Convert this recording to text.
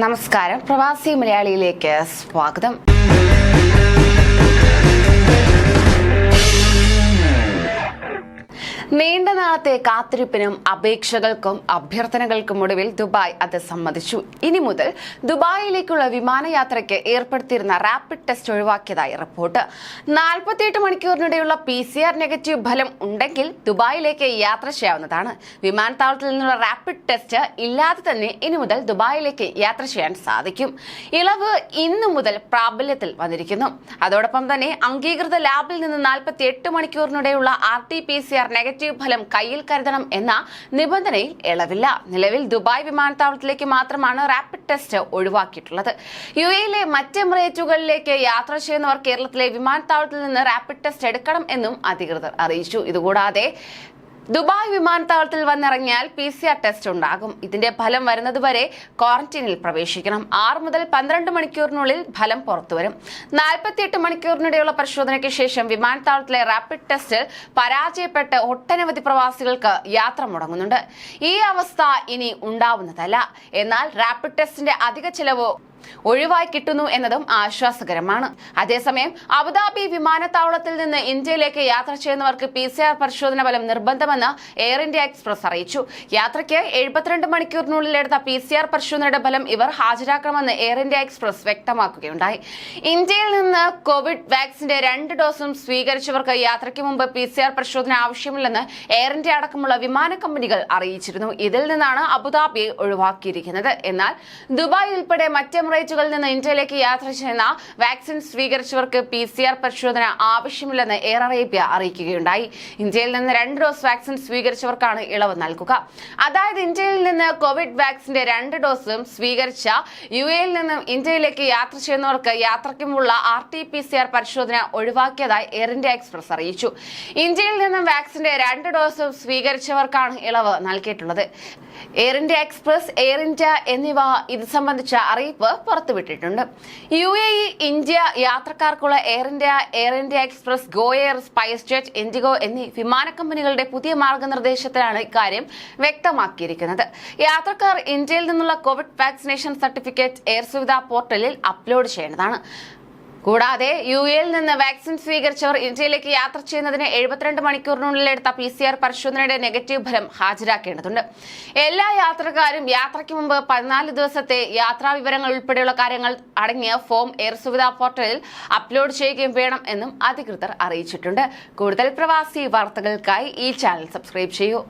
നമസ്കാരം, പ്രവാസി മലയാളിയിലേക്ക് സ്വാഗതം. നീണ്ട നാളത്തെ കാത്തിരിപ്പിനും അപേക്ഷകൾക്കും അഭ്യർത്ഥനകൾക്കും ഒടുവിൽ ദുബായ് അത് സമ്മതിച്ചു. ഇനി മുതൽ ദുബായിലേക്കുള്ള വിമാനയാത്രയ്ക്ക് ഏർപ്പെടുത്തിയിരുന്ന റാപ്പിഡ് ടെസ്റ്റ് ഒഴിവാക്കിയതായി റിപ്പോർട്ട്. 48 മണിക്കൂറിനിടെയുള്ള PCR നെഗറ്റീവ് ഫലം ഉണ്ടെങ്കിൽ ദുബായിലേക്ക് യാത്ര ചെയ്യാവുന്നതാണ്. വിമാനത്താവളത്തിൽ നിന്നുള്ള റാപ്പിഡ് ടെസ്റ്റ് ഇല്ലാതെ തന്നെ ഇനി മുതൽ ദുബായിലേക്ക് യാത്ര ചെയ്യാൻ സാധിക്കും. ഇളവ് ഇന്നു മുതൽ പ്രാബല്യത്തിൽ വന്നിരിക്കുന്നു. അതോടൊപ്പം തന്നെ അംഗീകൃത ലാബിൽ നിന്ന് 48 മണിക്കൂറിനിടെയുള്ള RT-PCR നെഗറ്റീവ് ഫലം കയ്യിൽ കരുതണം എന്ന നിബന്ധനയിൽ ഇളവില്ല. നിലവിൽ ദുബായ് വിമാനത്താവളത്തിലേക്ക് മാത്രമാണ് റാപ്പിഡ് ടെസ്റ്റ് ഒഴിവാക്കിയിട്ടുള്ളത്. UAE മറ്റ് എമിറേറ്റുകളിലേക്ക് യാത്ര ചെയ്യുന്നവർ കേരളത്തിലെ വിമാനത്താവളത്തിൽ നിന്ന് റാപ്പിഡ് ടെസ്റ്റ് എടുക്കണം എന്നും അധികൃതർ അറിയിച്ചു. ഇതുകൂടാതെ ദുബായ് വിമാനത്താവളത്തിൽ വന്നിറങ്ങിയാൽ PCR ടെസ്റ്റ് ഉണ്ടാകും. ഇതിന്റെ ഫലം വരുന്നതുവരെ ക്വാറന്റീനിൽ പ്രവേശിക്കണം. 6 മുതൽ 12 മണിക്കൂറിനുള്ളിൽ ഫലം പുറത്തുവരും. 48 മണിക്കൂറിനിടെയുള്ള പരിശോധനയ്ക്ക് ശേഷം വിമാനത്താവളത്തിലെ റാപ്പിഡ് ടെസ്റ്റിൽ പരാജയപ്പെട്ട് ഒട്ടനവധി പ്രവാസികൾക്ക് യാത്ര മുടങ്ങുന്നുണ്ട്. ഈ അവസ്ഥ ഇനി ഉണ്ടാവുന്നതല്ല. എന്നാൽ റാപ്പിഡ് ടെസ്റ്റിന്റെ അധിക ചെലവ് ഒഴിവായി കിട്ടുന്നു എന്നതും ആശ്വാസകരമാണ്. അതേസമയം അബുദാബി വിമാനത്താവളത്തിൽ നിന്ന് ഇന്ത്യയിലേക്ക് യാത്ര ചെയ്യുന്നവർക്ക് PCR പരിശോധന ഫലം നിർബന്ധമെന്ന് എയർ ഇന്ത്യ എക്സ്പ്രസ് അറിയിച്ചു. യാത്രയ്ക്ക് 72 മണിക്കൂറിനുള്ളിൽ എടുത്ത PCR പരിശോധനയുടെ ഫലം ഇവർ ഹാജരാക്കണമെന്ന് എയർ ഇന്ത്യ എക്സ്പ്രസ് വ്യക്തമാക്കുകയുണ്ടായി. ഇന്ത്യയിൽ നിന്ന് കോവിഡ് വാക്സിന്റെ 2 ഡോസും സ്വീകരിച്ചവർക്ക് യാത്രയ്ക്ക് മുമ്പ് PCR പരിശോധന ആവശ്യമില്ലെന്ന് എയർ ഇന്ത്യ അടക്കമുള്ള വിമാന കമ്പനികൾ അറിയിച്ചിരുന്നു. ഇതിൽ നിന്നാണ് അബുദാബിയെ ഒഴിവാക്കിയിരിക്കുന്നത്. എന്നാൽ ദുബായ് ഉൾപ്പെടെ മറ്റ് എമിറേറ്റുകളിൽ നിന്ന് ഇന്ത്യയിലേക്ക് യാത്ര ചെയ്യുന്ന വാക്സിൻ സ്വീകരിച്ചവർക്ക് PCR പരിശോധന ആവശ്യമില്ലെന്ന് എയർ അറേബ്യ അറിയിക്കുകയുണ്ടായി. ഇന്ത്യയിൽ നിന്ന് 2 ഡോസ് വാക്സിൻ സ്വീകരിച്ചവർക്കാണ് ഇളവ് നൽകുക. അതായത് ഇന്ത്യയിൽ നിന്ന് കോവിഡ് വാക്സിന്റെ 2 ഡോസും സ്വീകരിച്ച UAE-യിൽ നിന്നും ഇന്ത്യയിലേക്ക് യാത്ര ചെയ്യുന്നവർക്ക് യാത്രയ്ക്കുമുള്ള RT-PCR പരിശോധന ഒഴിവാക്കിയതായി എയർ ഇന്ത്യ എക്സ്പ്രസ് അറിയിച്ചു. ഇന്ത്യയിൽ നിന്നും വാക്സിന്റെ 2 ഡോസും സ്വീകരിച്ചവർക്കാണ് ഇളവ് നൽകിയിട്ടുള്ളത്. Air India Express, Air India എന്നിവ ഇത് സംബന്ധിച്ച അറിയിപ്പ് പുറത്തുവിട്ടിട്ടുണ്ട്. UAE ഇന്ത്യ യാത്രക്കാർക്കുള്ള Air India Express, Go Air, SpiceJet, IndiGo എന്നീ വിമാന കമ്പനികളുടെ പുതിയ മാർഗനിർദ്ദേശത്തിലാണ് ഇക്കാര്യം വ്യക്തമാക്കിയിരിക്കുന്നത്. യാത്രക്കാർ ഇന്ത്യയിൽ നിന്നുള്ള Covid vaccination certificate air Suvidha പോർട്ടലിൽ അപ്ലോഡ് ചെയ്യേണ്ടതാണ്. കൂടാതെ UAE-യിൽ നിന്ന് വാക്സിൻ സ്വീകരിച്ചവർ ഇന്ത്യയിലേക്ക് യാത്ര ചെയ്യുന്നതിന് 72 മണിക്കൂറിനുള്ളിൽ എടുത്ത PCR പരിശോധനയുടെ നെഗറ്റീവ് ഫലം ഹാജരാക്കേണ്ടതുണ്ട്. എല്ലാ യാത്രക്കാരും യാത്രയ്ക്ക് മുമ്പ് 14 ദിവസത്തെ യാത്രാ വിവരങ്ങൾ ഉൾപ്പെടെയുള്ള കാര്യങ്ങൾ അടങ്ങിയ ഫോം എയർ സുവിധ പോർട്ടലിൽ അപ്ലോഡ് ചെയ്യുകയും വേണം എന്നും അധികൃതർ അറിയിച്ചിട്ടുണ്ട്. കൂടുതൽ പ്രവാസി വാർത്തകൾക്കായി ഈ ചാനൽ സബ്സ്ക്രൈബ് ചെയ്യൂ.